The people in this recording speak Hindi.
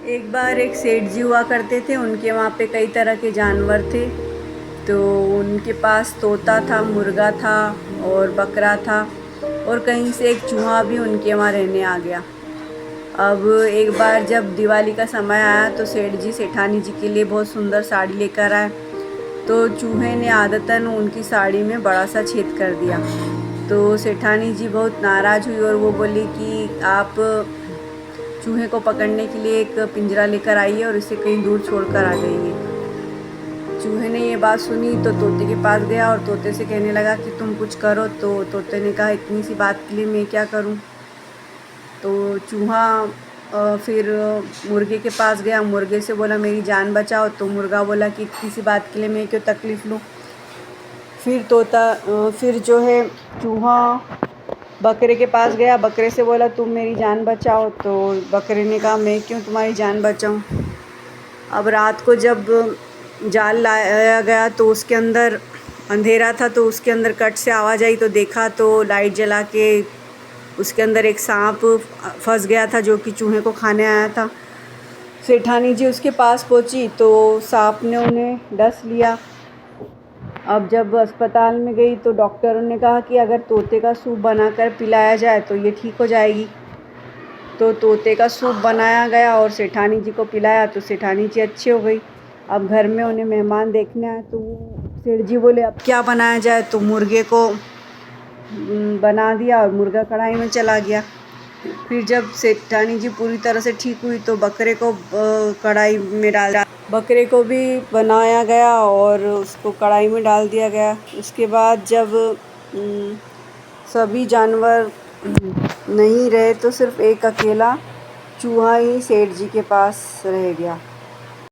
एक बार एक सेठ जी हुआ करते थे, उनके वहाँ पे कई तरह के जानवर थे। तो उनके पास तोता था, मुर्गा था और बकरा था, और कहीं से एक चूहा भी उनके वहाँ रहने आ गया। अब एक बार जब दिवाली का समय आया तो सेठ जी सेठानी जी के लिए बहुत सुंदर साड़ी लेकर आए। तो चूहे ने आदतन उनकी साड़ी में बड़ा सा छेद कर दिया। तो सेठानी जी बहुत नाराज़ हुई और वो बोली कि आप चूहे को पकड़ने के लिए एक पिंजरा लेकर आइए और इसे कहीं दूर छोड़कर आ जाइए। चूहे ने ये बात सुनी तो तोते के पास गया और तोते से कहने लगा कि तुम कुछ करो। तो तोते ने कहा इतनी सी बात के लिए मैं क्या करूं। तो चूहा फिर मुर्गे के पास गया, मुर्गे से बोला मेरी जान बचाओ। तो मुर्गा बोला कि इतनी सी बात के लिए मैं क्यों तकलीफ़ लूँ। फिर जो है चूहा बकरे के पास गया, बकरे से बोला तुम मेरी जान बचाओ। तो बकरे ने कहा मैं क्यों तुम्हारी जान बचाऊं। अब रात को जब जाल लाया गया तो उसके अंदर अंधेरा था, तो उसके अंदर कट से आवाज़ आई। तो देखा तो लाइट जला के उसके अंदर एक सांप फंस गया था जो कि चूहे को खाने आया था। सेठानी जी उसके पास पहुंची तो सांप ने उन्हें डस लिया। अब जब अस्पताल में गई तो डॉक्टरों ने कहा कि अगर तोते का सूप बनाकर पिलाया जाए तो ये ठीक हो जाएगी। तो तोते का सूप बनाया गया और सेठानी जी को पिलाया तो सेठानी जी अच्छी हो गई। अब घर में उन्हें मेहमान देखने आए तो वो सेठ जी बोले अब क्या बनाया जाए। तो मुर्गे को बना दिया और मुर्गा कढ़ाई में चला गया। फिर जब सेठानी जी पूरी तरह से ठीक हुई तो बकरे को कढ़ाई में डाल बकरे को भी बनाया गया और उसको कढ़ाई में डाल दिया गया। उसके बाद जब सभी जानवर नहीं रहे तो सिर्फ एक अकेला चूहा ही सेठ जी के पास रह गया।